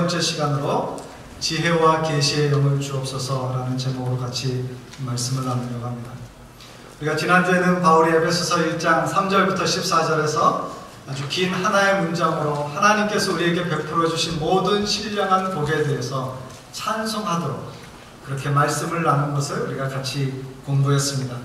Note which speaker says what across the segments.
Speaker 1: 번째 시간으로 지혜와 계시의 영을 주옵소서라는 제목으로 같이 말씀을 나누려고 합니다. 우리가 지난주에는 바울이 에베소서 1장 3절부터 14절에서 아주 긴 하나의 문장으로 하나님께서 우리에게 베풀어 주신 모든 신령한 복에 대해서 찬송하도록 그렇게 말씀을 나눈 것을 우리가 같이 공부했습니다.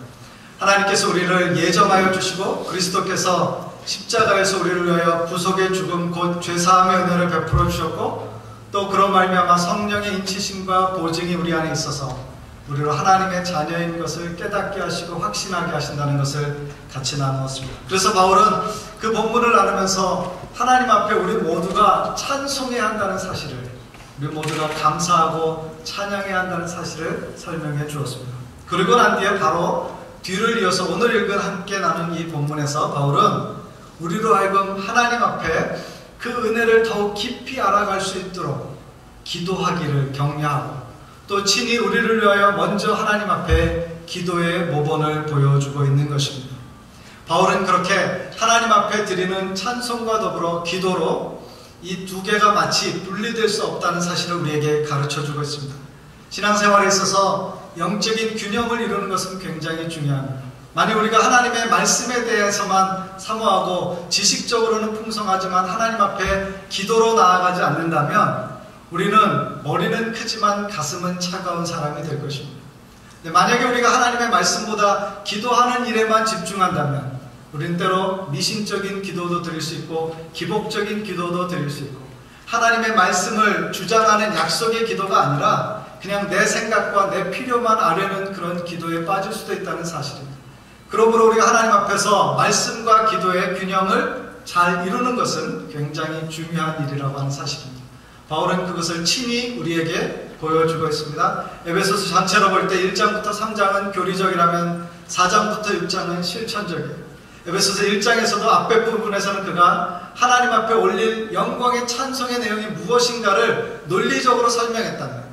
Speaker 1: 하나님께서 우리를 예정하여 주시고 그리스도께서 십자가에서 우리를 위하여 구속의 죽음 곧 죄사함의 은혜를 베풀어 주셨고 또 그런 말미암아 성령의 인치심과 보증이 우리 안에 있어서 우리로 하나님의 자녀인 것을 깨닫게 하시고 확신하게 하신다는 것을 같이 나누었습니다. 그래서 바울은 그 본문을 나누면서 하나님 앞에 우리 모두가 찬송해야 한다는 사실을, 우리 모두가 감사하고 찬양해야 한다는 사실을 설명해 주었습니다. 그리고 난 뒤에 바로 뒤를 이어서 오늘 읽은 함께 나눈 이 본문에서 바울은 우리로 하여금 하나님 앞에 그 은혜를 더욱 깊이 알아갈 수 있도록 기도하기를 격려하고 또 친히 우리를 위하여 먼저 하나님 앞에 기도의 모본을 보여주고 있는 것입니다. 바울은 그렇게 하나님 앞에 드리는 찬송과 더불어 기도로 이 두 개가 마치 분리될 수 없다는 사실을 우리에게 가르쳐주고 있습니다. 신앙생활에 있어서 영적인 균형을 이루는 것은 굉장히 중요합니다. 만약 우리가 하나님의 말씀에 대해서만 사모하고 지식적으로는 풍성하지만 하나님 앞에 기도로 나아가지 않는다면 우리는 머리는 크지만 가슴은 차가운 사람이 될 것입니다. 만약에 우리가 하나님의 말씀보다 기도하는 일에만 집중한다면 우리는 때로 미신적인 기도도 드릴 수 있고 기복적인 기도도 드릴 수 있고 하나님의 말씀을 주장하는 약속의 기도가 아니라 그냥 내 생각과 내 필요만 아뢰는 그런 기도에 빠질 수도 있다는 사실입니다. 그러므로 우리가 하나님 앞에서 말씀과 기도의 균형을 잘 이루는 것은 굉장히 중요한 일이라고 하는 사실입니다. 바울은 그것을 친히 우리에게 보여주고 있습니다. 에베소서 전체로 볼 때 1장부터 3장은 교리적이라면 4장부터 6장은 실천적이에요. 에베소서 1장에서도 앞에 부분에서는 그가 하나님 앞에 올릴 영광의 찬송의 내용이 무엇인가를 논리적으로 설명했다면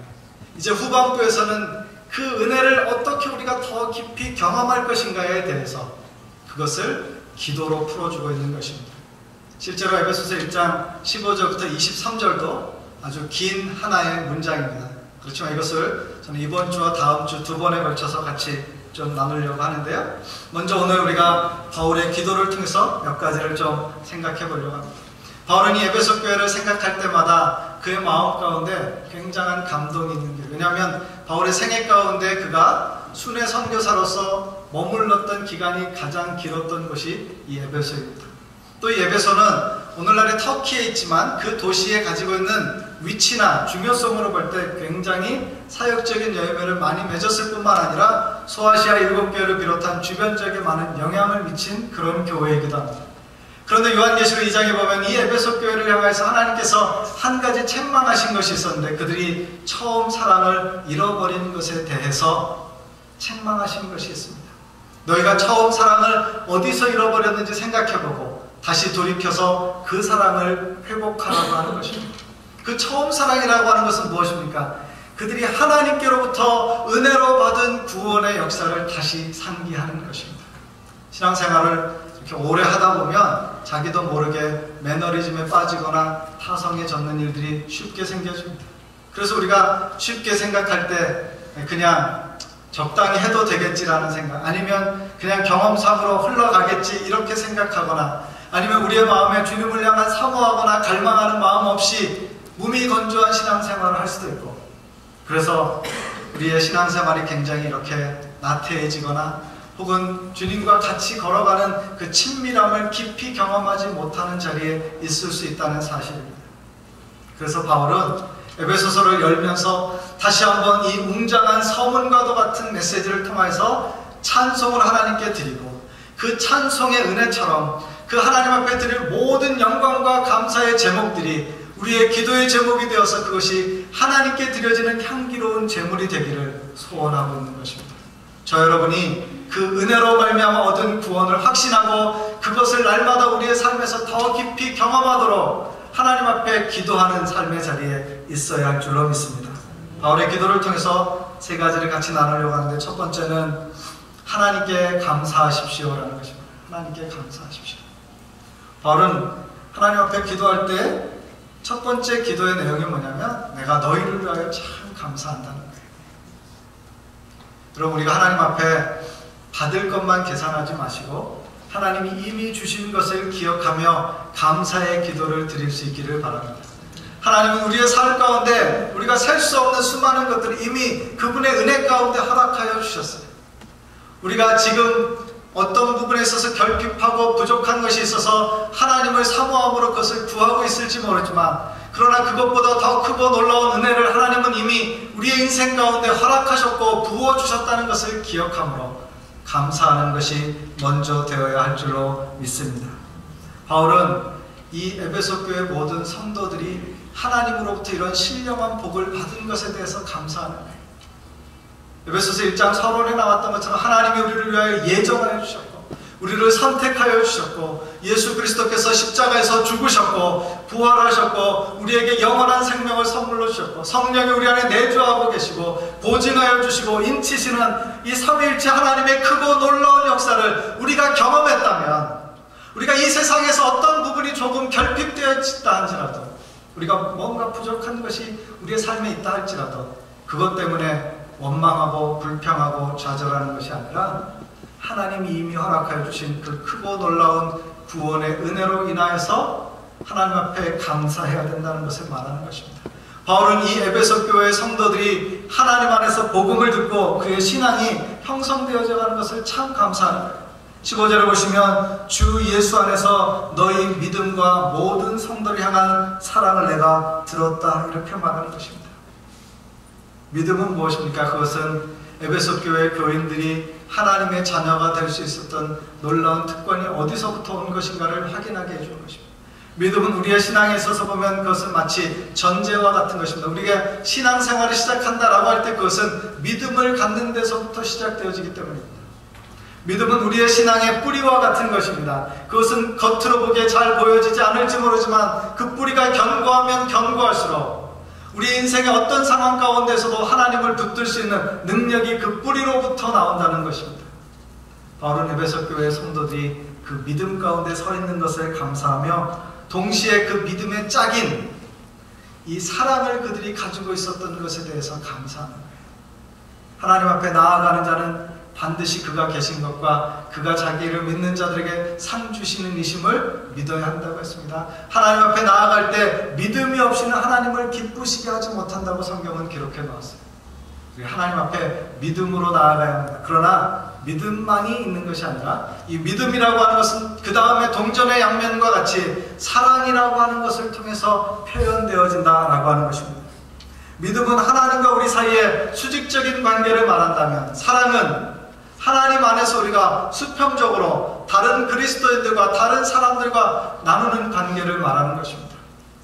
Speaker 1: 이제 후반부에서는 그 은혜를 어떻게 우리가 더 깊이 경험할 것인가에 대해서 그것을 기도로 풀어주고 있는 것입니다. 실제로 에베소서 1장 15절부터 23절도 아주 긴 하나의 문장입니다. 그렇지만 이것을 저는 이번 주와 다음 주 두 번에 걸쳐서 같이 좀 나누려고 하는데요. 먼저 오늘 우리가 바울의 기도를 통해서 몇 가지를 좀 생각해 보려고 합니다. 바울은 이 에베소 교회를 생각할 때마다 그의 마음 가운데 굉장한 감동이 있는 게, 왜냐하면 바울의 생애 가운데 그가 순회 선교사로서 머물렀던 기간이 가장 길었던 곳이 이 에베소입니다. 또 이 에베소는 오늘날의 터키에 있지만 그 도시에 가지고 있는 위치나 중요성으로 볼 때 굉장히 사역적인 열매를 많이 맺었을 뿐만 아니라 소아시아 7교회를 비롯한 주변 지역에 많은 영향을 미친 그런 교회이기도 합니다. 그런데 요한계시록 2장에 보면 이 에베소 교회를 향해서 하나님께서 한 가지 책망하신 것이 있었는데 그들이 처음 사랑을 잃어버린 것에 대해서 책망하신 것이 있습니다. 너희가 처음 사랑을 어디서 잃어버렸는지 생각해보고 다시 돌이켜서 그 사랑을 회복하라고 하는 것입니다. 그 처음 사랑이라고 하는 것은 무엇입니까? 그들이 하나님께로부터 은혜로 받은 구원의 역사를 다시 상기하는 것입니다. 신앙생활을 이렇게 오래 하다 보면 자기도 모르게 매너리즘에 빠지거나 타성에 젖는 일들이 쉽게 생겨집니다. 그래서 우리가 쉽게 생각할 때 그냥 적당히 해도 되겠지라는 생각, 아니면 그냥 경험상으로 흘러가겠지 이렇게 생각하거나, 아니면 우리의 마음에 주님을 향한 사모하거나 갈망하는 마음 없이 무미건조한 신앙생활을 할 수도 있고, 그래서 우리의 신앙생활이 굉장히 이렇게 나태해지거나 혹은 주님과 같이 걸어가는 그 친밀함을 깊이 경험하지 못하는 자리에 있을 수 있다는 사실입니다. 그래서 바울은 에베소서를 열면서 다시 한번 이 웅장한 서문과도 같은 메시지를 통해서 찬송을 하나님께 드리고 그 찬송의 은혜처럼 그 하나님 앞에 드릴 모든 영광과 감사의 제목들이 우리의 기도의 제목이 되어서 그것이 하나님께 드려지는 향기로운 제물이 되기를 소원하고 있는 것입니다. 저 여러분이 그 은혜로 말미암아 얻은 구원을 확신하고 그것을 날마다 우리의 삶에서 더 깊이 경험하도록 하나님 앞에 기도하는 삶의 자리에 있어야 할 줄로 믿습니다. 바울의 기도를 통해서 세 가지를 같이 나누려고 하는데, 첫 번째는 하나님께 감사하십시오라는 것입니다. 하나님께 감사하십시오. 바울은 하나님 앞에 기도할 때 첫 번째 기도의 내용이 뭐냐면 내가 너희를 위하여 참 감사한다는 거예요. 여러분, 우리가 하나님 앞에 받을 것만 계산하지 마시고 하나님이 이미 주신 것을 기억하며 감사의 기도를 드릴 수 있기를 바랍니다. 하나님은 우리의 삶 가운데 우리가 셀 수 없는 수많은 것들을 이미 그분의 은혜 가운데 허락하여 주셨어요. 우리가 지금 어떤 부분에 있어서 결핍하고 부족한 것이 있어서 하나님을 사모함으로 그것을 구하고 있을지 모르지만, 그러나 그것보다 더 크고 놀라운 은혜를 하나님은 이미 우리의 인생 가운데 허락하셨고 부어주셨다는 것을 기억함으로 감사하는 것이 먼저 되어야 할 줄로 믿습니다. 바울은 이 에베소 교회 모든 성도들이 하나님으로부터 이런 신령한 복을 받은 것에 대해서 감사하는 거예요. 에베소서 1장 서론에 나왔던 것처럼 하나님이 우리를 위하여 예정을 해주셨고 우리를 선택하여 주셨고 예수 그리스도께서 십자가에서 죽으셨고 부활하셨고 우리에게 영원한 생명을 선물로 주셨고 성령이 우리 안에 내주하고 계시고 보증하여 주시고 인치시는 이 삼위일체 하나님의 크고 놀라운 역사를 우리가 경험했다면, 우리가 이 세상에서 어떤 부분이 조금 결핍되어 있다 할지라도, 우리가 뭔가 부족한 것이 우리의 삶에 있다 할지라도 그것 때문에 원망하고 불평하고 좌절하는 것이 아니라 하나님이 이미 허락하여 주신 그 크고 놀라운 구원의 은혜로 인하여서 하나님 앞에 감사해야 된다는 것을 말하는 것입니다. 바울은 이 에베소 교회의 성도들이 하나님 안에서 복음을 듣고 그의 신앙이 형성되어져 가는 것을 참 감사하는 거예요. 15절에 보시면 주 예수 안에서 너희 믿음과 모든 성도를 향한 사랑을 내가 들었다, 이렇게 말하는 것입니다. 믿음은 무엇입니까? 그것은 에베소 교회 교인들이 하나님의 자녀가 될 수 있었던 놀라운 특권이 어디서부터 온 것인가를 확인하게 해주는 것입니다. 믿음은 우리의 신앙에 있어서 보면 그것은 마치 전제와 같은 것입니다. 우리가 신앙생활을 시작한다라고 할 때 그것은 믿음을 갖는 데서부터 시작되어지기 때문입니다. 믿음은 우리의 신앙의 뿌리와 같은 것입니다. 그것은 겉으로 보기에 잘 보여지지 않을지 모르지만 그 뿌리가 견고하면 견고할수록 우리 인생의 어떤 상황 가운데서도 하나님을 붙들 수 있는 능력이 그 뿌리로부터 나온다는 것입니다. 바울은 에베소 교회의 성도들이 그 믿음 가운데 서 있는 것을 감사하며 동시에 그 믿음의 짝인 이 사랑을 그들이 가지고 있었던 것에 대해서 감사하는 거예요. 하나님 앞에 나아가는 자는 반드시 그가 계신 것과 그가 자기를 믿는 자들에게 상 주시는 이심을 믿어야 한다고 했습니다. 하나님 앞에 나아갈 때 믿음이 없이는 하나님을 기쁘시게 하지 못한다고 성경은 기록해 놓았어요. 하나님 앞에 믿음으로 나아가야 합니다. 그러나 믿음만이 있는 것이 아니라 이 믿음이라고 하는 것은 그 다음에 동전의 양면과 같이 사랑이라고 하는 것을 통해서 표현되어진다라고 하는 것입니다. 믿음은 하나님과 우리 사이에 수직적인 관계를 말한다면, 사랑은 하나님 안에서 우리가 수평적으로 다른 그리스도인들과 다른 사람들과 나누는 관계를 말하는 것입니다.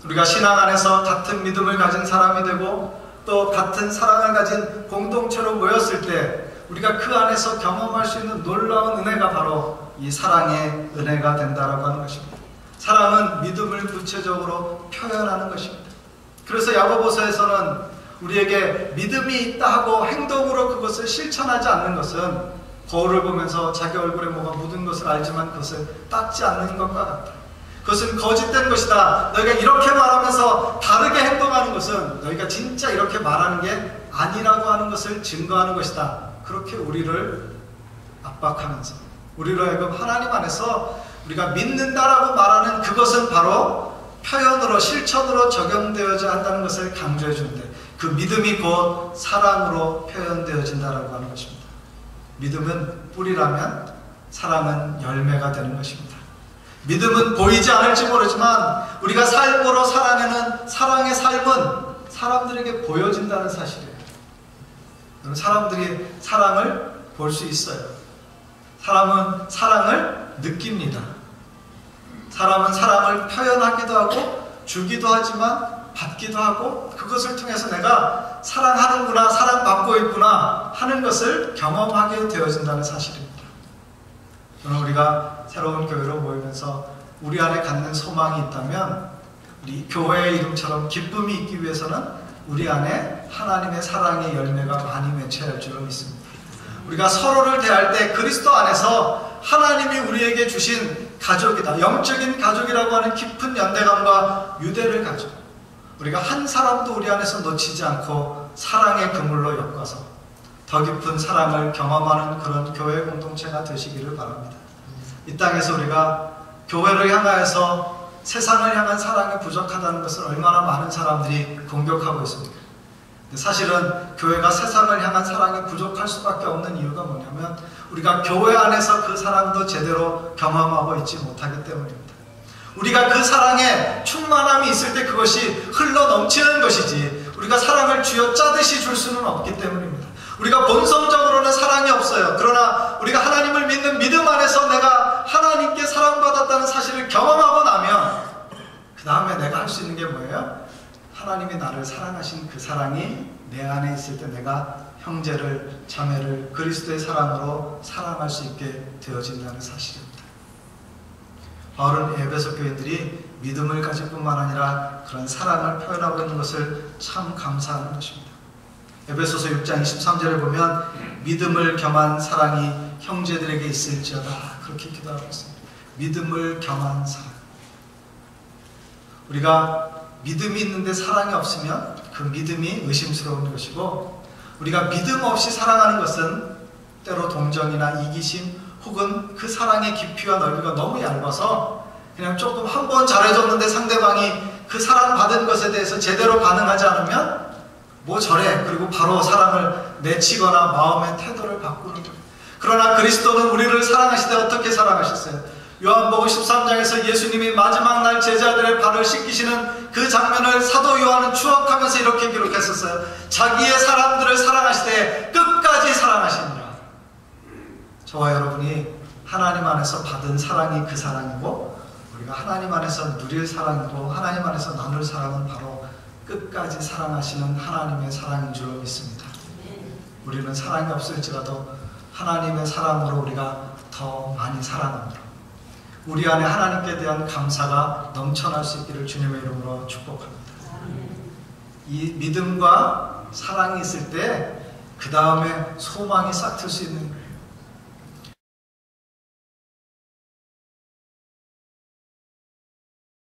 Speaker 1: 우리가 신앙 안에서 같은 믿음을 가진 사람이 되고 또 같은 사랑을 가진 공동체로 모였을 때 우리가 그 안에서 경험할 수 있는 놀라운 은혜가 바로 이 사랑의 은혜가 된다라고 하는 것입니다. 사랑은 믿음을 구체적으로 표현하는 것입니다. 그래서 야고보서에서는 우리에게 믿음이 있다 하고 행동으로 그것을 실천하지 않는 것은 거울을 보면서 자기 얼굴에 뭐가 묻은 것을 알지만 그것을 닦지 않는 것과 같다. 그것은 거짓된 것이다. 너희가 이렇게 말하면서 다르게 행동하는 것은 너희가 진짜 이렇게 말하는 게 아니라고 하는 것을 증거하는 것이다. 그렇게 우리를 압박하면서 우리로 하여금 하나님 안에서 우리가 믿는다라고 말하는 그것은 바로 표현으로 실천으로 적용되어야 한다는 것을 강조해 주는데, 그 믿음이 곧 사랑으로 표현되어진다라고 하는 것입니다. 믿음은 뿌리라면 사랑은 열매가 되는 것입니다. 믿음은 보이지 않을지 모르지만 우리가 삶으로 살아내는 사랑의 삶은 사람들에게 보여진다는 사실이에요. 사람들이 사랑을 볼 수 있어요. 사람은 사랑을 느낍니다. 사람은 사랑을 표현하기도 하고 주기도 하지만 받기도 하고, 그것을 통해서 내가 사랑하는구나, 사랑받고 있구나 하는 것을 경험하게 되어진다는 사실입니다. 저는 우리가 새로운 교회로 모이면서 우리 안에 갖는 소망이 있다면 우리 교회의 이름처럼 기쁨이 있기 위해서는 우리 안에 하나님의 사랑의 열매가 많이 맺혀야 할 줄로 믿습니다. 우리가 서로를 대할 때 그리스도 안에서 하나님이 우리에게 주신 가족이다, 영적인 가족이라고 하는 깊은 연대감과 유대를 가지고 우리가 한 사람도 우리 안에서 놓치지 않고 사랑의 그물로 엮어서 더 깊은 사랑을 경험하는 그런 교회 공동체가 되시기를 바랍니다. 이 땅에서 우리가 교회를 향하여서 세상을 향한 사랑이 부족하다는 것을 얼마나 많은 사람들이 공격하고 있습니다. 사실은 교회가 세상을 향한 사랑이 부족할 수밖에 없는 이유가 뭐냐면 우리가 교회 안에서 그 사랑도 제대로 경험하고 있지 못하기 때문입니다. 우리가 그 사랑에 충만함이 있을 때 그것이 흘러 넘치는 것이지 우리가 사랑을 쥐어짜듯이 줄 수는 없기 때문입니다. 우리가 본성적으로는 사랑이 없어요. 그러나 우리가 하나님을 믿는 믿음 안에서 내가 하나님께 사랑받았다는 사실을 경험하고 나면 그 다음에 내가 할 수 있는 게 뭐예요? 하나님이 나를 사랑하신 그 사랑이 내 안에 있을 때 내가 형제를, 자매를 그리스도의 사랑으로 사랑할 수 있게 되어진다는 사실입니다. 바울은 에베소 교인들이 믿음을 가질 뿐만 아니라 그런 사랑을 표현하고 있는 것을 참 감사하는 것입니다. 에베소서 6장 23절에 보면 믿음을 겸한 사랑이 형제들에게 있을지어다 그렇게 기도하고 있습니다. 믿음을 겸한 사랑. 우리가 믿음이 있는데 사랑이 없으면 그 믿음이 의심스러운 것이고 우리가 믿음 없이 사랑하는 것은 때로 동정이나 이기심 혹은 그 사랑의 깊이와 넓이가 너무 얇아서 그냥 조금 한 번 잘해줬는데 상대방이 그 사랑받은 것에 대해서 제대로 반응하지 않으면 뭐 저래 그리고 바로 사랑을 내치거나 마음의 태도를 바꾸는 거예요. 그러나 그리스도는 우리를 사랑하시되 어떻게 사랑하셨어요? 요한복음 13장에서 예수님이 마지막 날 제자들의 발을 씻기시는 그 장면을 사도 요한은 추억하면서 이렇게 기록했었어요. 자기의 사람들을 사랑하시되 끝까지 사랑하시니라. 저와 여러분이 하나님 안에서 받은 사랑이 그 사랑이고 우리가 하나님 안에서 누릴 사랑이고 하나님 안에서 나눌 사랑은 바로 끝까지 사랑하시는 하나님의 사랑인 줄 믿습니다. 우리는 사랑이 없을지라도 하나님의 사랑으로 우리가 더 많이 사랑합니다. 우리 안에 하나님께 대한 감사가 넘쳐날 수 있기를 주님의 이름으로 축복합니다. 이 믿음과 사랑이 있을 때 그 다음에 소망이 싹 틀 수 있는 거예요.